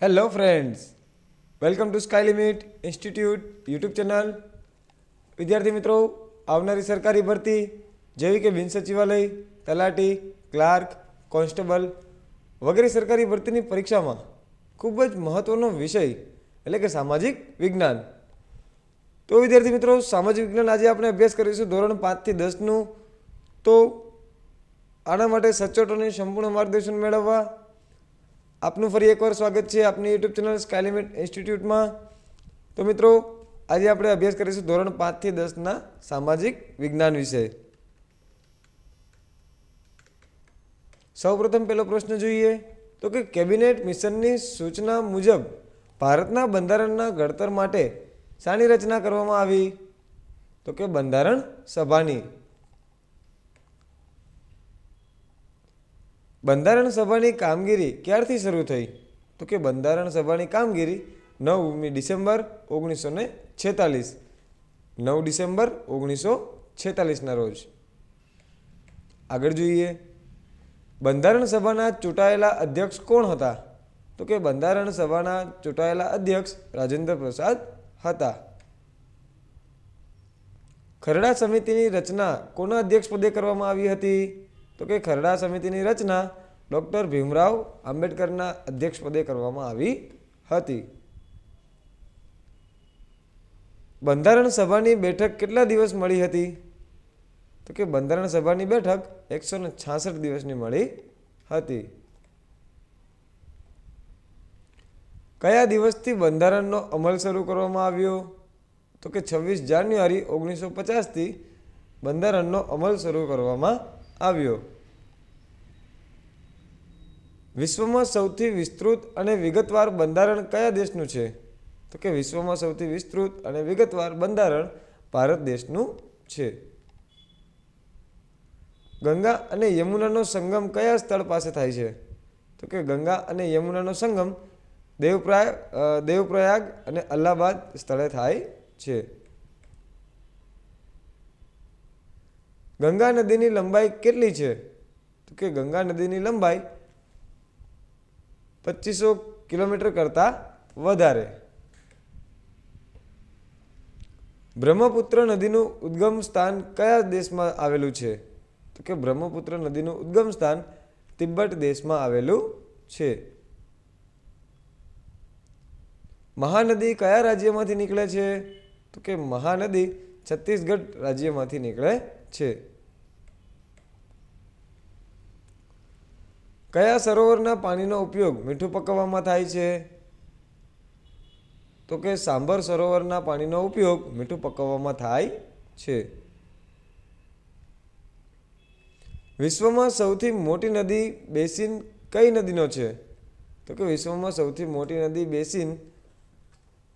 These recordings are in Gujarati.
Hello friends, welcome to sky limit institute YouTube channel. વિદ્યાર્થી મિત્રો, આવનારી સરકારી ભરતી જેવી કે બિન સચિવાલય, તલાટી, ક્લાર્ક, કોન્સ્ટેબલ વગેરે સરકારી ભરતીની પરીક્ષામાં ખૂબ જ મહત્ત્વનો વિષય એટલે કે સામાજિક વિજ્ઞાન. તો વિદ્યાર્થી મિત્રો, સામાજિક વિજ્ઞાન આજે આપણે અભ્યાસ કરીશું ધોરણ 5 થી 10નું. તો આના માટે સચોટ અને સંપૂર્ણ માર્ગદર્શન મેળવવા આપનું ફરી એકવાર સ્વાગત છે આપની યુટ્યુબ ચેનલ સ્કાય લિમિટ ઇન્સ્ટિટ્યૂટમાં. તો મિત્રો, આજે આપણે અભ્યાસ કરીશું ધોરણ 5 થી 10ના સામાજિક વિજ્ઞાન વિષય. સૌપ્રથમ પહેલો પ્રશ્ન જોઈએ તો કે કેબિનેટ મિશનની સૂચના મુજબ ભારતના બંધારણના ઘડતર માટે શાની રચના કરવામાં આવી? તો કે બંધારણ સભાની. બંધારણ સભાની કામગીરી ક્યારથી શરૂ થઈ? તો કે બંધારણ સભાની કામગીરી 9 ડિસેમ્બર 1946. 9 ડિસેમ્બર 1946ના રોજ. આગળ જોઈએ, બંધારણ સભાના ચૂંટાયેલા અધ્યક્ષ કોણ હતા? તો કે બંધારણ સભાના ચૂંટાયેલા અધ્યક્ષ રાજેન્દ્ર પ્રસાદ હતા. ખરડા સમિતિની રચના કોના અધ્યક્ષ પદે કરવામાં આવી હતી? તો કે ખરડા સમિતિની રચના ડૉક્ટર ભીમરાવ આંબેડકરના અધ્યક્ષ પદે કરવામાં આવી હતી. બંધારણ સભાની બેઠક કેટલા દિવસ મળી હતી? તો કે બંધારણ સભાની બેઠક 166 દિવસની મળી હતી. કયા દિવસથી બંધારણનો અમલ શરૂ કરવામાં આવ્યો? તો કે 26 જાન્યુઆરી 1950થી બંધારણનો અમલ શરૂ કરવામાં આવ્યો. વિશ્વમાં સૌથી વિસ્તૃત અને વિગતવાર બંધારણ કયા દેશનું છે? તો કે વિશ્વમાં સૌથી વિસ્તૃત અને વિગતવાર બંધારણ ભારત દેશનું છે. ગંગા અને યમુનાનો સંગમ કયા સ્થળ પાસે થાય છે? તો કે ગંગા અને યમુનાનો સંગમ દેવપ્રયાગ અને અલ્હાબાદ સ્થળે થાય છે. ગંગા નદીની લંબાઈ કેટલી છે? તો કે ગંગા નદીની લંબાઈ 2500 કિલોમીટર કરતાં વધારે. બ્રહ્મપુત્ર નદીનું ઉદ્ગમ સ્થાન કયા દેશમાં આવેલું છે? તો કે બ્રહ્મપુત્ર નદીનું ઉદ્ગમ સ્થાન તિબ્બત દેશમાં આવેલું છે. મહાનદી કયા રાજ્યમાંથી નીકળે છે? તો કે મહાનદી છત્તીસગઢ રાજ્યમાંથી નીકળે છે. કયા સરોવરના પાણીનો ઉપયોગ મીઠું પકવવામાં થાય છે? તો કે સાંભર સરોવરના પાણીનો ઉપયોગ મીઠું પકવવામાં થાય છે. વિશ્વમાં સૌથી મોટી નદી બેસિન કઈ નદીનો છે? તો કે વિશ્વમાં સૌથી મોટી નદી બેસિન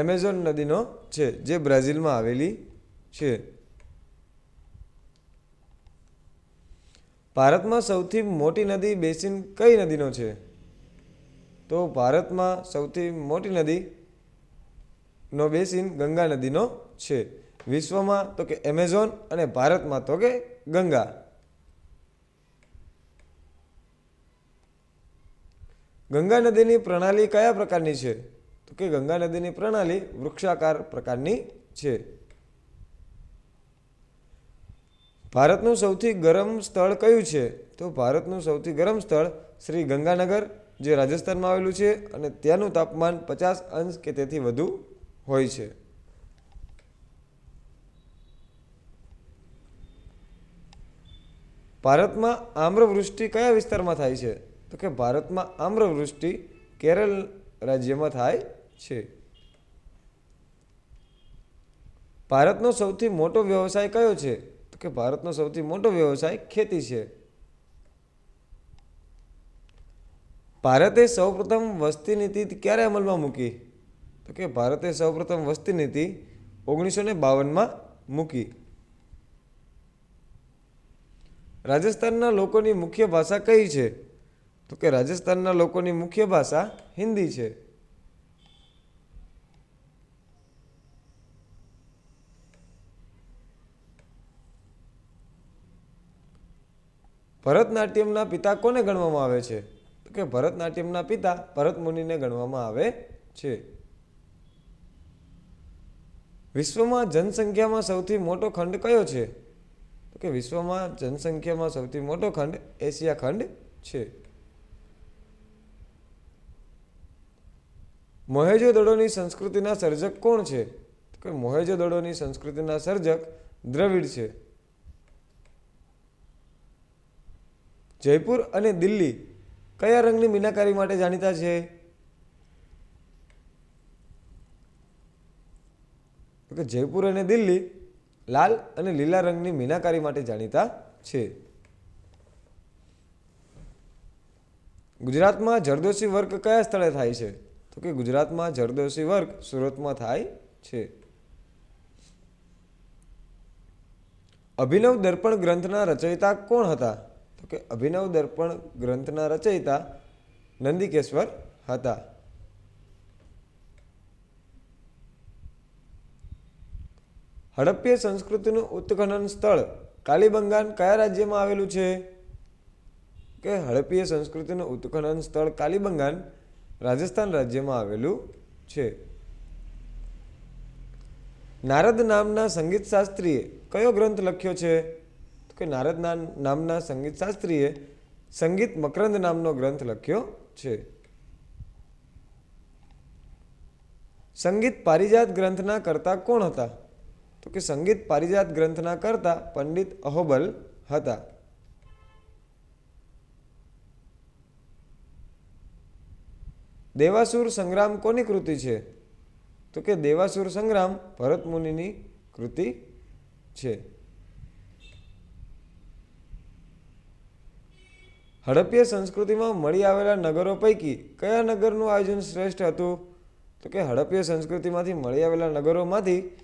એમેઝોન નદીનો છે, જે બ્રાઝિલમાં આવેલી છે. ભારતમાં સૌથી મોટી નદી બેસિન કઈ નદીનો છે? તો ભારતમાં સૌથી મોટી નદીનો બેસિન ગંગા નદીનો છે. વિશ્વમાં તો કે એમેઝોન અને ભારતમાં તો કે ગંગા. ગંગા નદીની પ્રણાલી કયા પ્રકારની છે? તો કે ગંગા નદીની પ્રણાલી વૃક્ષાકાર પ્રકારની છે. ભારતનું સૌથી ગરમ સ્થળ કયું છે? તો ભારતનું સૌથી ગરમ સ્થળ શ્રી ગંગાનગર, જે રાજસ્થાનમાં આવેલું છે, અને ત્યાંનું તાપમાન 50 અંશ કે તેથી વધુ હોય છે. ભારતમાં આમ્રવૃષ્ટિ કયા વિસ્તારમાં થાય છે? તો કે ભારતમાં આમ્રવૃષ્ટિ કેરળ રાજ્યમાં થાય છે. ભારતનો સૌથી મોટો વ્યવસાય કયો છે? તો કે ભારતનો સૌથી મોટો વ્યવસાય ખેતી છે. ભારતે સૌપ્રથમ વસ્તી નીતિ ક્યારે અમલમાં મૂકી? તો કે ભારતે સૌપ્રથમ વસ્તી નીતિ 1952માં મૂકી. રાજસ્થાનના લોકોની મુખ્ય ભાષા કઈ છે? તો કે રાજસ્થાનના લોકોની મુખ્ય ભાષા હિન્દી છે. ભરતનાટ્યમના પિતા કોને ગણવામાં આવે છે? તો તો કે ભરતનાટ્યમના પિતા ભરત મુનિને ગણવામાં આવે છે. વિશ્વમાં જનસંખ્યામાં સૌથી મોટો ખંડ કયો છે? તો કે વિશ્વમાં જનસંખ્યામાં સૌથી મોટો ખંડ એશિયા ખંડ છે. મોહેંજો-દડોની સંસ્કૃતિના સર્જક કોણ છે? તો કે મોહેંજો-દડોની સંસ્કૃતિના સર્જક દ્રવિડ છે. જયપુર અને દિલ્હી કયા રંગની મીનાકારી માટે જાણીતા છે? તો કે જયપુર અને દિલ્હી લાલ અને લીલા રંગની મીનાકારી માટે જાણીતા છે. ગુજરાતમાં જરદોશી વર્ક કયા સ્થળે થાય છે? તો કે ગુજરાતમાં જરદોશી વર્ક સુરતમાં થાય છે. અભિનવ દર્પણ ગ્રંથના રચયિતા કોણ હતા? તો કે અભિનવ દર્પણ ગ્રંથના રચયિતા નંદિકેશ્વર હતા. હડપ્પીય સંસ્કૃતિનું ઉત્ખનન સ્થળ કાલીબંગાન કયા રાજ્યમાં આવેલું છે? કે હડપ્પીય સંસ્કૃતિનું ઉત્ખનન સ્થળ કાલીબંગાન રાજસ્થાન રાજ્યમાં આવેલું છે. નારદ નામના સંગીત શાસ્ત્રીએ કયો ગ્રંથ લખ્યો છે? તો કે નારદ નામના સંગીત શાસ્ત્રીએ સંગીત મકરંદ નામનો ગ્રંથ લખ્યો છે. સંગીત પારિજાત ગ્રંથના કર્તા કોણ હતા? તો કે સંગીત પારિજાત ગ્રંથના કર્તા પંડિત અહોબલ હતા. દેવાસુર સંગ્રામ કોની કૃતિ છે? તો કે દેવાસુર સંગ્રામ ભરત મુનિની કૃતિ છે. હડપ્પીય સંસ્કૃતિમાં મળી આવેલા નગરો પૈકી કયા નગરનું આયોજન શ્રેષ્ઠ હતું? તો કે હડપ્પીય સંસ્કૃતિમાંથી મળી આવેલા નગરોમાંથી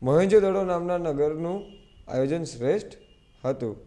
મોહેંજો-દડો નામના નગરનું આયોજન શ્રેષ્ઠ હતું.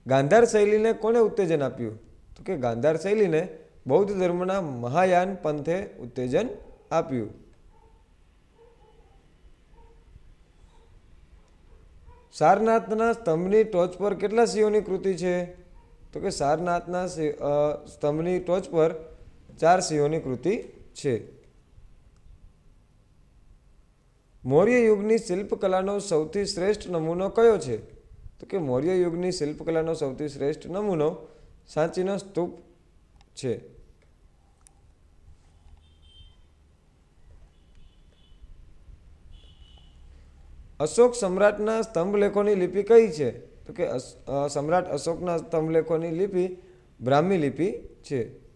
ગાંધાર શૈલીને કોને ઉત્તેજન આપ્યું? તો કે ગાંધાર શૈલીને બૌદ્ધ ધર્મના મહાયાન પંથે ઉત્તેજન આપ્યું. સારનાથના સ્તંભની ટોચ પર કેટલા સિંહોની કૃતિ છે? તો કે સારનાથના સ્તંભની ટોચ પર 4 સિંહોની કૃતિ છે. મૌર્ય યુગની શિલ્પકલાનો સૌથી શ્રેષ્ઠ નમૂનો કયો છે? તો કે મૌર્ય યુગની શિલ્પકલાનો સૌથી શ્રેષ્ઠ નમૂનો સાંચીનો સ્તૂપ છે. અશોક સમ્રાટના સ્તંભલેખોની લિપિ કઈ છે? તો કે સમ્રાટ અશોકના સ્તંભલેખોની લિપિ બ્રાહ્મી લિપિ છે.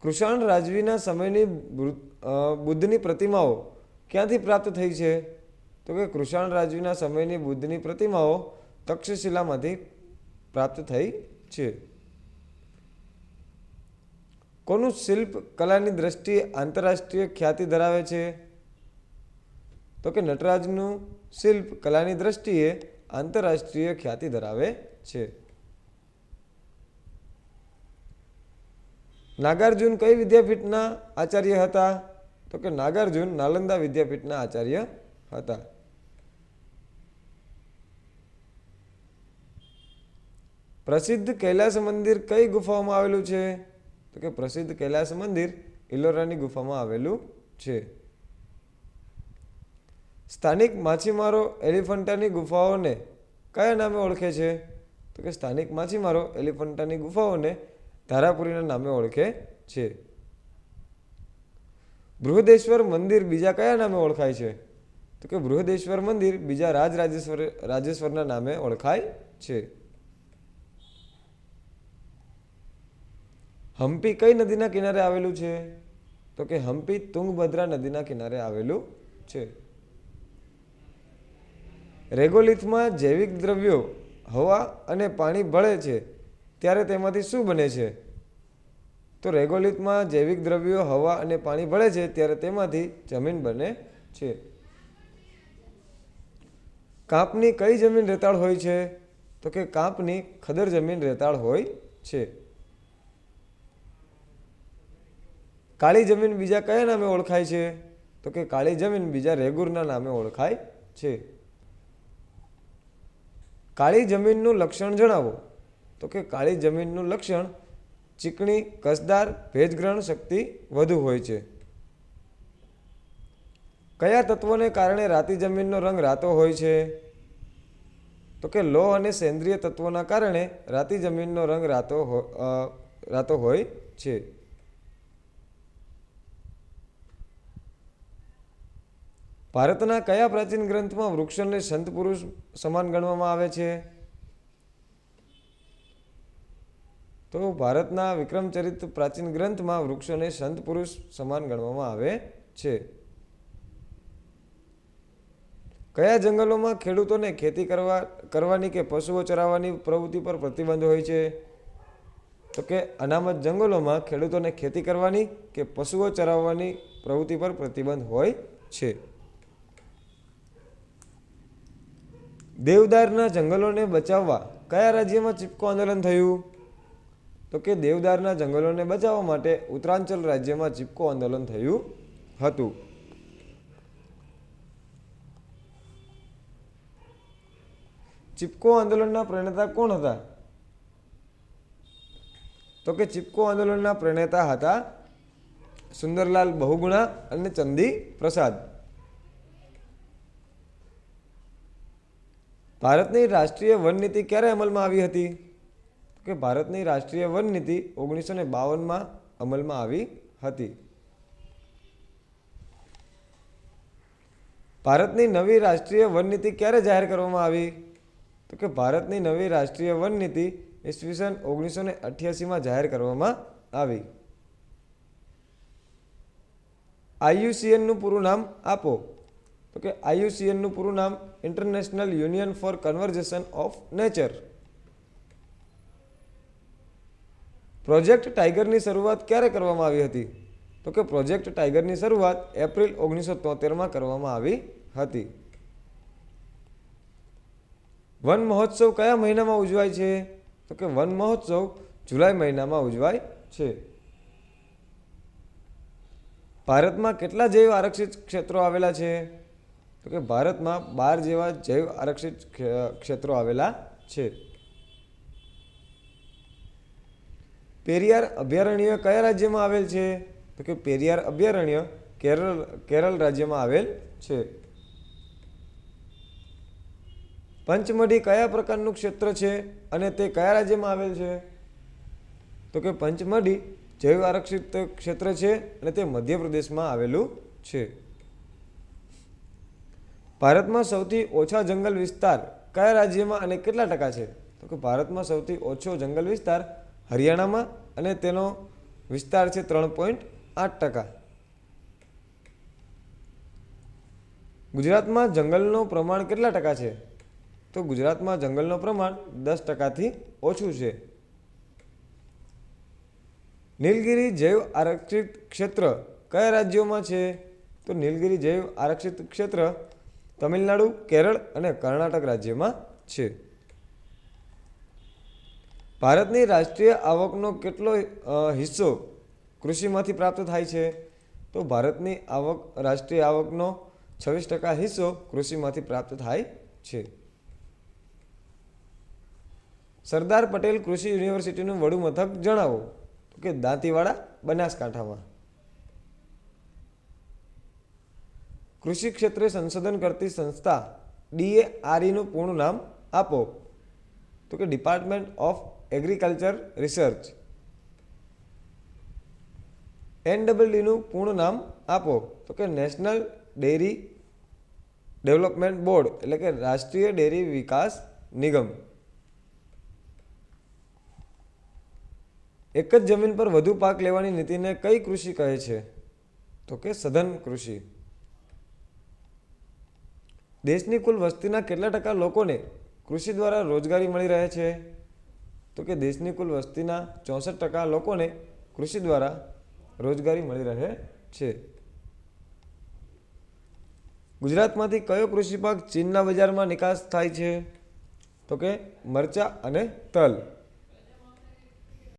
કૃષાણ રાજવીના સમયની બુદ્ધની પ્રતિમાઓ ક્યાંથી પ્રાપ્ત થઈ છે? તો કે કૃષાણ રાજવીના સમયની બુદ્ધની પ્રતિમાઓ તક્ષશિલામાંથી પ્રાપ્ત થઈ છે. કોનું શિલ્પ કલાની દ્રષ્ટિએ આંતરરાષ્ટ્રીય ખ્યાતિ ધરાવે છે? તો કે નટરાજનું શિલ્પ કલાની દ્રષ્ટિએ આંતરરાષ્ટ્રીય ખ્યાતિ ધરાવે છે. નાગાર્જુન કઈ વિદ્યાપીઠના આચાર્ય હતા? તો કે નાગાર્જુન નાલંદા વિદ્યાપીઠના આચાર્ય હતા. પ્રસિદ્ધ કૈલાસ મંદિર કઈ ગુફાઓમાં આવેલું છે? તો કે પ્રસિદ્ધ કૈલાસ મંદિર ઇલોરાની ગુફામાં આવેલું છે. સ્થાનિક માછીમારો એલિફન્ટાની ગુફાઓને કયા નામે ઓળખે છે? તો કે સ્થાનિક માછીમારો એલિફન્ટાની ગુફાઓને ધારાપુરીના નામે ઓળખે છે. બૃહદેશ્વર મંદિર બીજા કયા નામે ઓળખાય છે? તો કે બૃહદેશ્વર મંદિર બીજા રાજેશ્વરના નામે ઓળખાય છે. હમ્પી કઈ નદીના કિનારે આવેલું છે? તો કે હમ્પી તુંગભદ્રા નદીના કિનારે આવેલું છે. રેગોલિથમાં જૈવિક દ્રવ્યો હવા અને પાણી ભળે છે ત્યારે તેમાંથી શું બને છે? તો રેગોલિથમાં જૈવિક દ્રવ્યો હવા અને પાણી ભળે છે ત્યારે તેમાંથી જમીન બને છે. કાંપની કઈ જમીન રેતાળ હોય છે? તો કે કાંપની ખદર જમીન રેતાળ હોય છે. કાળી જમીન બીજા કયા નામે ઓળખાય છે? તો કે કાળી જમીન બીજા રેગુરના નામે ઓળખાય છે. કાળી જમીનનું લક્ષણ જણાવો. તો કે કાળી જમીનનું લક્ષણ ચીકણી, કસદાર, ભેજગ્રહણ શક્તિ વધુ હોય છે. કયા તત્વોને કારણે રાતી જમીનનો રંગ રાતો હોય છે? તો કે લોહ અને સેન્દ્રિય તત્વોના કારણે રાતી જમીનનો રંગ રાતો હોય છે. ભારતના કયા પ્રાચીન ગ્રંથમાં વૃક્ષોને સંત પુરુષ સમાન ગણવામાં આવે છે? તો ભારતના વિક્રમચરિત પ્રાચીન ગ્રંથમાં વૃક્ષોને સંત પુરુષ સમાન ગણવામાં આવે છે. કયા જંગલોમાં ખેડૂતોને ખેતી કરવાની કે પશુઓ ચરાવવાની પ્રવૃત્તિ પર પ્રતિબંધ હોય છે? તો કે અનામત જંગલોમાં ખેડૂતોને ખેતી કરવાની કે પશુઓ ચરાવવાની પ્રવૃત્તિ પર પ્રતિબંધ હોય છે. દેવદારના જંગલોને બચાવવા કયા રાજ્યમાં ચીપકો આંદોલન થયું? તો કે દેવદારના જંગલોને બચાવવા માટે ઉત્તરાંચલ રાજ્યમાં ચીપકો આંદોલન થયું હતું. ચીપકો આંદોલનના પ્રણેતા કોણ હતા? તો કે ચીપકો આંદોલનના પ્રણેતા હતા સુંદરલાલ બહુગુણા અને ચંદી પ્રસાદ. ભારતની રાષ્ટ્રીય વન નીતિ ક્યારે અમલમાં આવી હતી? તો કે ભારતની રાષ્ટ્રીય વન નીતિ 1952માં અમલમાં આવી હતી. ભારતની નવી રાષ્ટ્રીય વન નીતિ ક્યારે જાહેર કરવામાં આવી? તો કે ભારતની નવી રાષ્ટ્રીય વન નીતિ ઈસવીસન 1988માં જાહેર કરવામાં આવી. IUCNનું પૂરું નામ આપો. તો કે IUCNનું પૂરું નામ international union for conservation of nature. Project ટાઈગરની શરૂઆત ક્યારે કરવામાં આવી હતી? તો કે પ્રોજેક્ટ ટાઈગરની શરૂઆત એપ્રિલ 1973માં કરવામાં આવી હતી. વન મહોત્સવ કયા મહિનામાં ઉજવાય છે? તો કે વન મહોત્સવ જુલાઈ મહિનામાં ઉજવાય છે. ભારતમાં કેટલા જૈવ આરક્ષિત ક્ષેત્રો આવેલા છે? તો કે ભારતમાં 12 જેવા જૈવ આરક્ષિત ક્ષેત્રો આવેલા છે. પેરિયાર અભયારણ્ય કયા રાજ્યમાં આવેલ છે? તો કે પેરિયાર અભયારણ્ય કેરળ રાજ્યમાં આવેલ છે. પંચમઢી કયા પ્રકારનું ક્ષેત્ર છે અને તે કયા રાજ્યમાં આવેલ છે? તો કે પંચમઢી જૈવ આરક્ષિત ક્ષેત્ર છે અને તે મધ્યપ્રદેશમાં આવેલું છે. ભારતમાં સૌથી ઓછા જંગલ વિસ્તાર કયા રાજ્યમાં અને કેટલા ટકા છે? તો કે ભારતમાં સૌથી ઓછો જંગલ વિસ્તાર હરિયાણામાં અને તેનો વિસ્તાર છે 3.8%. ગુજરાતમાં જંગલનું પ્રમાણ કેટલા ટકા છે? તો ગુજરાતમાં જંગલનું પ્રમાણ 10%થી ઓછું છે. નીલગિરી જૈવ આરક્ષિત ક્ષેત્ર કયા રાજ્યોમાં છે? તો નીલગિરી જૈવ આરક્ષિત ક્ષેત્ર તમિલનાડુ, કેરળ અને કર્ણાટક રાજ્યમાં છે. ભારતની રાષ્ટ્રીય આવકનો કેટલો હિસ્સો કૃષિમાંથી પ્રાપ્ત થાય છે? તો ભારતની રાષ્ટ્રીય આવકનો 26% હિસ્સો કૃષિમાંથી પ્રાપ્ત થાય છે. સરદાર પટેલ કૃષિ યુનિવર્સિટીનું વડું મથક જણાવો. તો કે દાંતીવાડા, બનાસકાંઠામાં. કૃષિ ક્ષેત્રે સંશોધન કરતી સંસ્થા DAREનું પૂર્ણ નામ આપો. તો કે ડિપાર્ટમેન્ટ ઓફ એગ્રીકલ્ચર રિસર્ચ. NDDનું પૂર્ણ નામ આપો. તો કે નેશનલ ડેરી ડેવલપમેન્ટ બોર્ડ એટલે કે રાષ્ટ્રીય ડેરી વિકાસ નિગમ. એક જ જમીન પર વધુ પાક લેવાની નીતિને કઈ કૃષિ કહે છે? તો કે સઘન કૃષિ. દેશની કુલ વસ્તીના કેટલા ટકા લોકોને કૃષિ દ્વારા રોજગારી મળી રહે છે? તો કે દેશની કુલ વસ્તીના 64% લોકોને કૃષિ દ્વારા રોજગારી મળી રહે છે. ગુજરાતમાંથી કયો કૃષિ પાક ચીનના બજારમાં નિકાસ થાય છે? તો કે મરચાં અને તલ.